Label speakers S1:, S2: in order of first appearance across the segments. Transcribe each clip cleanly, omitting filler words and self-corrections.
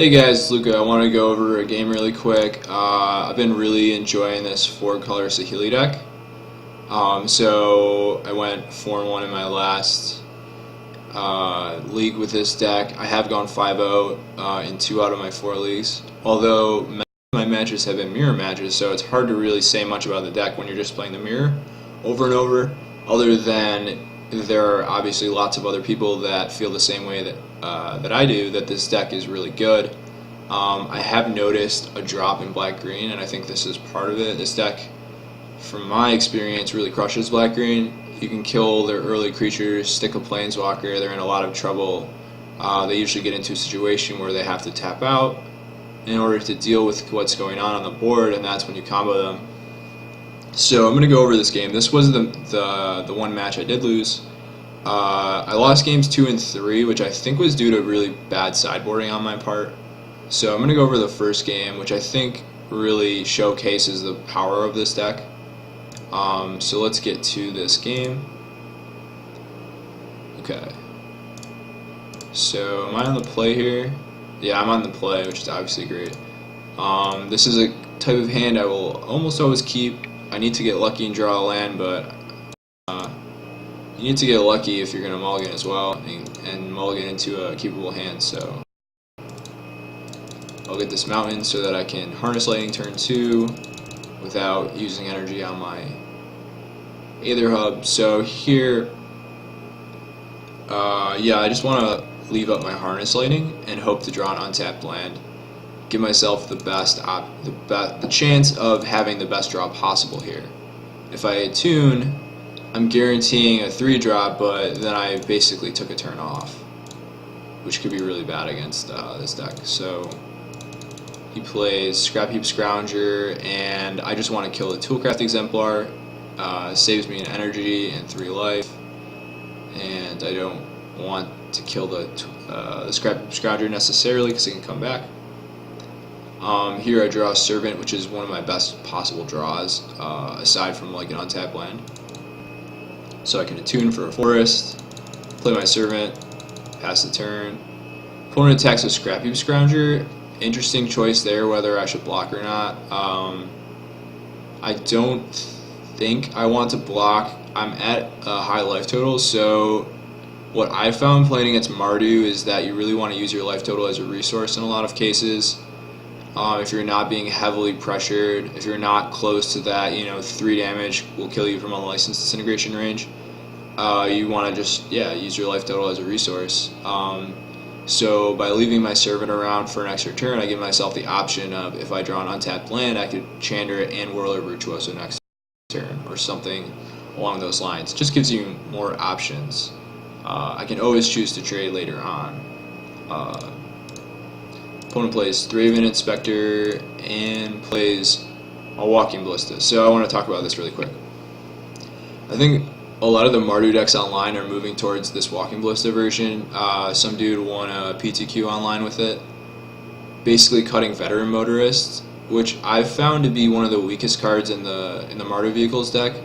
S1: Hey guys, Luca. I want to go over a game really quick. I've been really enjoying this four-color Saheeli deck. So I went 4-1 in my last league with this deck. I have gone 5-0 in 2 out of my 4 leagues. Although my matches have been mirror matches, so it's hard to really say much about the deck when you're just playing the mirror over and over. Other than there are obviously lots of other people that feel the same way that I do, that this deck is really good. I have noticed a drop in black-green, and I think this is part of it. This deck, from my experience, really crushes black-green. You can kill their early creatures, stick a planeswalker, they're in a lot of trouble. They usually get into a situation where they have to tap out in order to deal with what's going on the board, and that's when you combo them. So I'm going to go over this game. This was the one match I did lose. I lost games 2 and 3, which I think was due to really bad sideboarding on my part. So I'm going to go over the first game, which I think really showcases the power of this deck. So let's get to this game. Okay. So am I on the play here? Yeah, I'm on the play, which is obviously great. This is a type of hand I will almost always keep. I need to get lucky and draw a land, but you need to get lucky if you're going to mulligan as well, and mulligan into a keepable hand. So I'll get this mountain so that I can harness lightning turn 2 without using energy on my Aether Hub. So here, yeah, I just want to leave up my harness lightning and hope to draw an untapped land. Give myself the chance of having the best draw possible here. If I attune, I'm guaranteeing a 3-drop, but then I basically took a turn off, which could be really bad against this deck. So he plays Scrapheap Scrounger, and I just want to kill the Toolcraft Exemplar. Saves me an energy and 3 life, and I don't want to kill the Scrapheap Scrounger necessarily because it can come back. Here I draw a Servant, which is one of my best possible draws, aside from like an untapped land. So I can attune for a forest, play my Servant, pass the turn. Opponent attacks with Scrapheap Scrounger. Interesting choice there, whether I should block or not. I don't think I want to block. I'm at a high life total, so what I found playing against Mardu is that you really want to use your life total as a resource in a lot of cases. If you're not being heavily pressured, if you're not close to that, 3 damage will kill you from unlicensed disintegration range, you want to just, use your life total as a resource. So by leaving my Servant around for an extra turn, I give myself the option of, if I draw an untapped land, I could Chandra it and Whirler Virtuoso next turn, or something along those lines. It just gives you more options. I can always choose to trade later on. Opponent plays Thraven Inspector and plays a Walking Ballista. So I want to talk about this really quick. I think a lot of the Mardu decks online are moving towards this Walking Ballista version. Some dude won a PTQ online with it, basically cutting Veteran Motorist, which I've found to be one of the weakest cards in the Mardu Vehicles deck.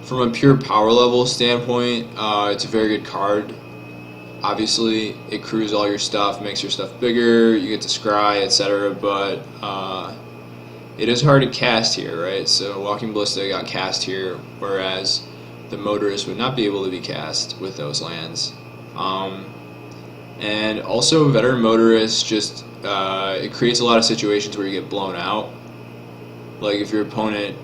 S1: From a pure power level standpoint, it's a very good card. Obviously, it crews all your stuff, makes your stuff bigger, you get to scry, etc., but it is hard to cast here, right? So Walking Ballista got cast here, whereas the Motorist would not be able to be cast with those lands. And also, Veteran Motorist just, it creates a lot of situations where you get blown out. Like if your opponent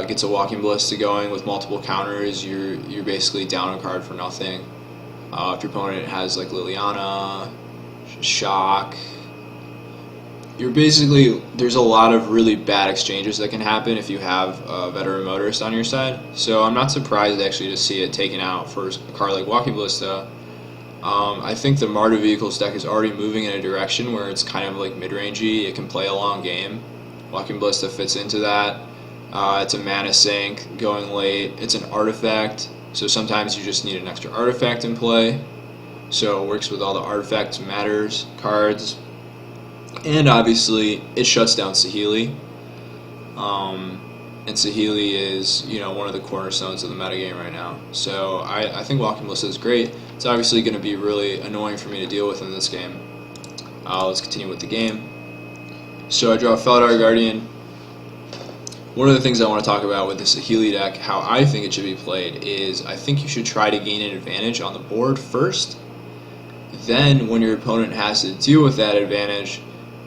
S1: gets a Walking Ballista going with multiple counters, you're basically down a card for nothing. If your opponent has like Liliana, Shock, there's a lot of really bad exchanges that can happen if you have a Veteran Motorist on your side. So I'm not surprised actually to see it taken out for a card like Walking Ballista. I think the Mardu Vehicles deck is already moving in a direction where it's kind of like mid-rangey. It can play a long game. Walking Ballista fits into that. It's a mana sink going late. It's an artifact. So sometimes you just need an extra artifact in play. So it works with all the artifact matters cards. And obviously it shuts down Saheeli. And Saheeli is, one of the cornerstones of the metagame right now. So I think Walking Ballista is great. It's obviously going to be really annoying for me to deal with in this game. Let's continue with the game. So I draw Felidar Guardian. One of the things I want to talk about with the Saheeli deck, how I think it should be played, is I think you should try to gain an advantage on the board first. Then, when your opponent has to deal with that advantage,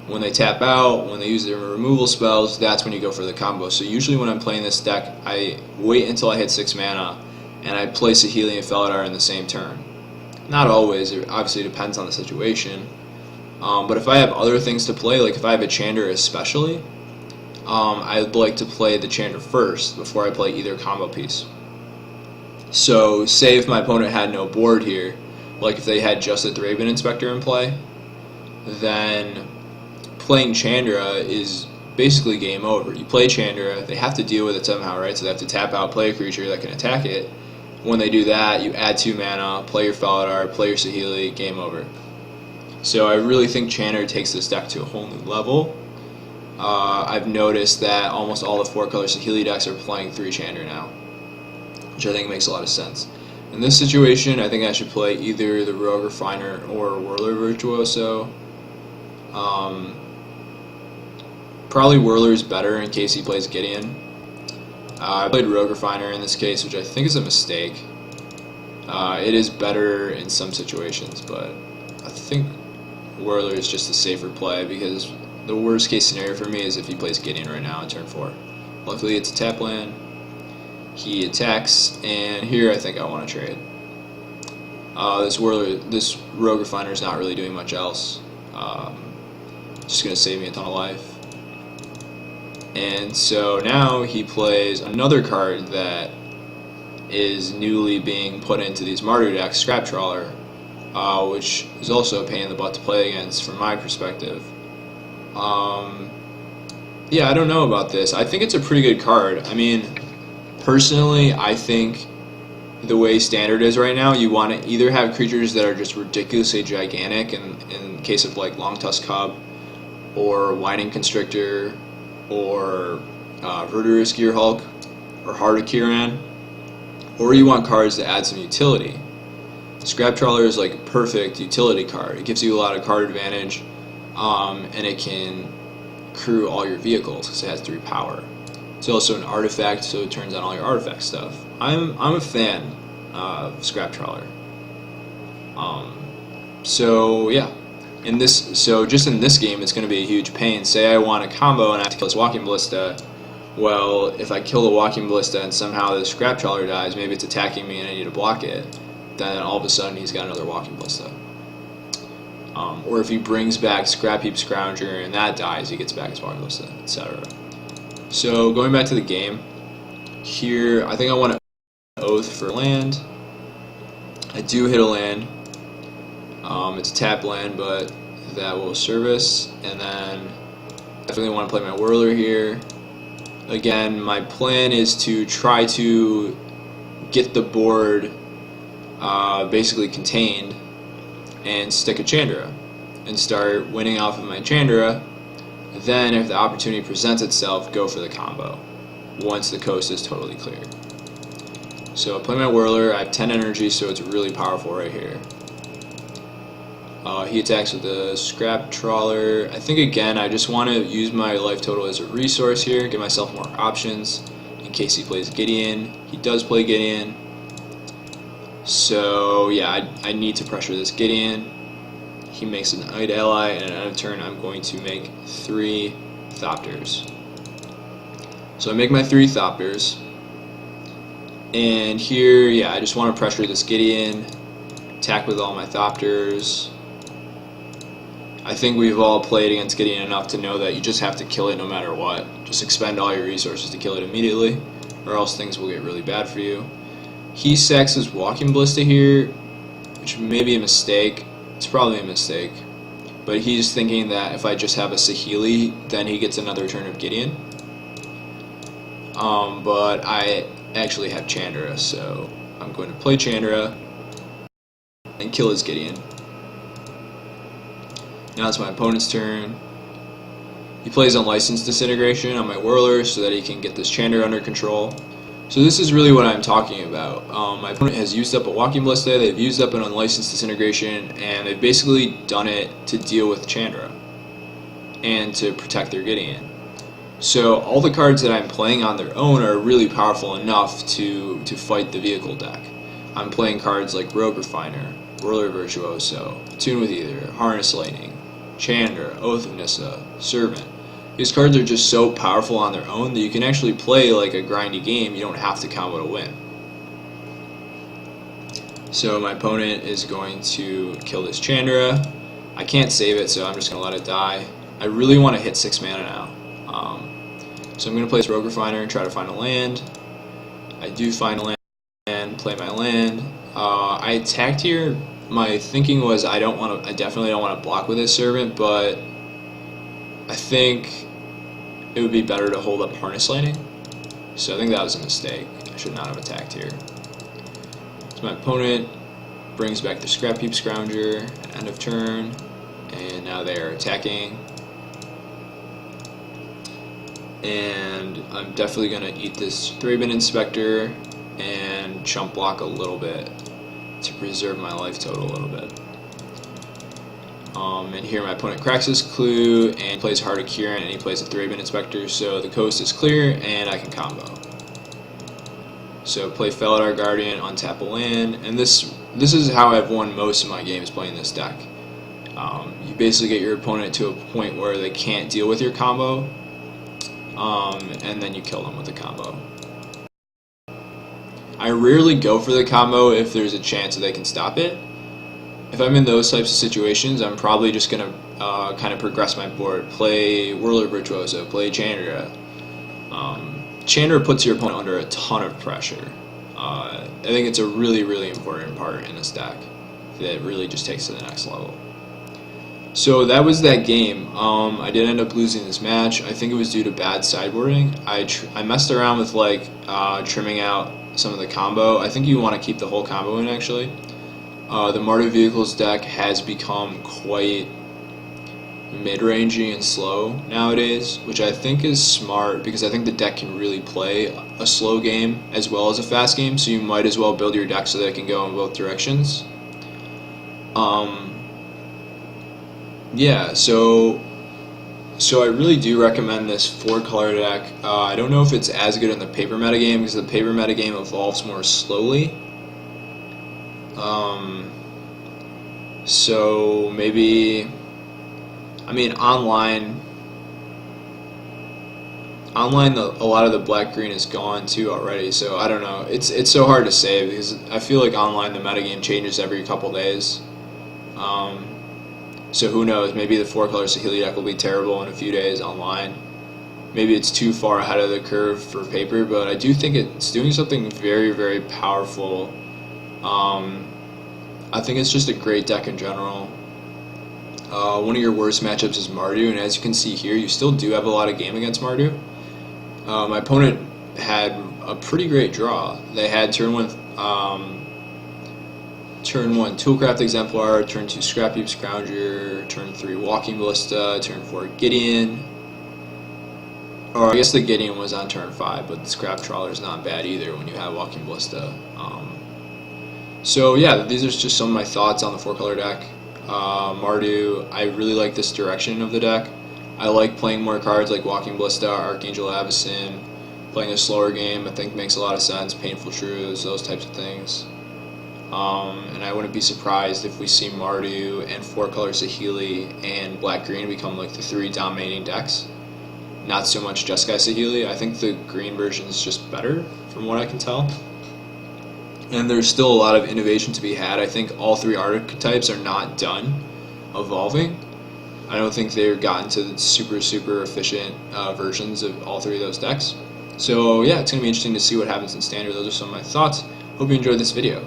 S1: when they tap out, when they use their removal spells, that's when you go for the combo. So usually when I'm playing this deck, I wait until I hit 6 mana, and I play Saheeli and Felidar in the same turn. Not always, it obviously depends on the situation. But if I have other things to play, like if I have a Chandra especially, I'd like to play the Chandra first before I play either combo piece. So say if my opponent had no board here, like if they had just a Thraben Inspector in play, then playing Chandra is basically game over. You play Chandra, they have to deal with it somehow, right? So they have to tap out, play a creature that can attack it. When they do that, you add 2 mana, play your Felidar, play your Saheeli, game over. So I really think Chandra takes this deck to a whole new level. I've noticed that almost all the 4-color Saheeli decks are playing 3 Chandra now, which I think makes a lot of sense. In this situation, I think I should play either the Rogue Refiner or Whirler Virtuoso. Probably Whirler is better in case he plays Gideon. I played Rogue Refiner in this case, which I think is a mistake. It is better in some situations, but I think Whirler is just a safer play because the worst case scenario for me is if he plays Gideon right now on turn 4. Luckily it's a tap land. He attacks, and here I think I want to trade. This Rogue Refiner is not really doing much else. Just going to save me a ton of life. And so now he plays another card that is newly being put into these Mardu decks, Scrap Trawler, which is also a pain in the butt to play against from my perspective. Yeah, I don't know about this. I think it's a pretty good card. I mean, personally, I think the way Standard is right now, you want to either have creatures that are just ridiculously gigantic, in case of like Long Tusk Cub, or Whining Constrictor, or Verdurous Gear Hulk, or Heart of Kiran, or you want cards that add some utility. Scrap Trawler is like a perfect utility card. It gives you a lot of card advantage, and it can crew all your vehicles because it has 3 power. It's also an artifact, so it turns on all your artifact stuff. I'm a fan of Scrap Trawler. So yeah, just in this game, it's going to be a huge pain. Say I want a combo and I have to kill this Walking Ballista. Well, if I kill the Walking Ballista and somehow the Scrap Trawler dies, maybe it's attacking me and I need to block it, then all of a sudden he's got another Walking Ballista. Or if he brings back Scrap Heap Scrounger and that dies, he gets back his Walking Ballista, etc. So going back to the game, here I think I want to Oath for land. I do hit a land. It's a tap land, but that will service. And then I definitely want to play my Whirler here. Again, my plan is to try to get the board basically contained and stick a Chandra and start winning off of my Chandra. Then, if the opportunity presents itself, go for the combo once the coast is totally clear. So I play my Whirler. I have 10 energy, so it's really powerful right here. He attacks with the Scrap Trawler. I think, again, I just want to use my life total as a resource here, give myself more options in case he plays Gideon. He does play Gideon. So, yeah, I need to pressure this Gideon. He makes an Knight ally, and at end of turn, I'm going to make 3 Thopters. So I make my 3 Thopters. And here, yeah, I just want to pressure this Gideon, attack with all my Thopters. I think we've all played against Gideon enough to know that you just have to kill it no matter what. Just expend all your resources to kill it immediately, or else things will get really bad for you. He sacks his Walking Ballista here, which may be a mistake. It's probably a mistake. But he's thinking that if I just have a Saheeli, then he gets another turn of Gideon. But I actually have Chandra, so I'm going to play Chandra and kill his Gideon. Now it's my opponent's turn. He plays Unlicensed Disintegration on my Whirler so that he can get this Chandra under control. So this is really what I'm talking about. My opponent has used up a Walking Ballista, they've used up an Unlicensed Disintegration, and they've basically done it to deal with Chandra and to protect their Gideon. So all the cards that I'm playing on their own are really powerful enough to fight the vehicle deck. I'm playing cards like Rogue Refiner, Whirler Virtuoso, Attune with Either, Harness Lightning, Chandra, Oath of Nissa, Servant. These cards are just so powerful on their own that you can actually play like a grindy game. You don't have to combo to win. So my opponent is going to kill this Chandra. I can't save it, so I'm just going to let it die. I really want to hit 6 mana now. So I'm going to play this Rogue Refiner and try to find a land. I do find a land, play my land. I attacked here. My thinking was I definitely don't want to block with this Servant, but I think it would be better to hold up Harness Lightning. So I think that was a mistake. I should not have attacked here. So my opponent brings back the Scrap Heap Scrounger at end of turn, and now they are attacking. And I'm definitely going to eat this Thraben Inspector and chump block a little bit to preserve my life total a little bit. And here my opponent cracks his clue and plays Heart of Kiran, and he plays a Thraben Inspector, so the coast is clear and I can combo. So play Felidar Guardian, untap a land, and this is how I've won most of my games playing this deck. You basically get your opponent to a point where they can't deal with your combo, and then you kill them with the combo. I rarely go for the combo if there's a chance that they can stop it. If I'm in those types of situations, I'm probably just going to kind of progress my board, play Whirler Virtuoso, play Chandra. Chandra puts your opponent under a ton of pressure. I think it's a really, really important part in this deck that really just takes it to the next level. So that was that game. I did end up losing this match. I think it was due to bad sideboarding. I messed around with like trimming out some of the combo. I think you want to keep the whole combo in actually. The Mardu Vehicles deck has become quite mid-rangey and slow nowadays, which I think is smart because I think the deck can really play a slow game as well as a fast game, so you might as well build your deck so that it can go in both directions. Yeah, so I really do recommend this 4-color deck. I don't know if it's as good in the paper metagame because the paper metagame evolves more slowly. So maybe, I mean, online a lot of the black-green is gone too already, so I don't know. It's so hard to say because I feel like online the metagame changes every couple days. So who knows, maybe the 4-color Saheeli deck will be terrible in a few days online. Maybe it's too far ahead of the curve for paper, but I do think it's doing something very, very powerful. I think it's just a great deck in general. One of your worst matchups is Mardu, and as you can see here, you still do have a lot of game against Mardu. My opponent had a pretty great draw. They had turn 1 Toolcraft Exemplar, turn 2 Scrap Heap Scrounger, turn 3 Walking Ballista, turn 4 Gideon. Or I guess the Gideon was on turn 5, but the Scrap Trawler is not bad either when you have Walking Ballista. So yeah, these are just some of my thoughts on the 4-color deck. Mardu, I really like this direction of the deck. I like playing more cards like Walking Ballista, Archangel Avacyn. Playing a slower game I think makes a lot of sense, Painful Truths, those types of things. And I wouldn't be surprised if we see Mardu and 4-color Saheeli and black-green become like the 3 dominating decks. Not so much Jeskai Saheeli. I think the green version is just better from what I can tell. And there's still a lot of innovation to be had. I think all 3 archetypes are not done evolving. I don't think they've gotten to the super, super efficient versions of all 3 of those decks. So yeah, it's going to be interesting to see what happens in Standard. Those are some of my thoughts. Hope you enjoyed this video.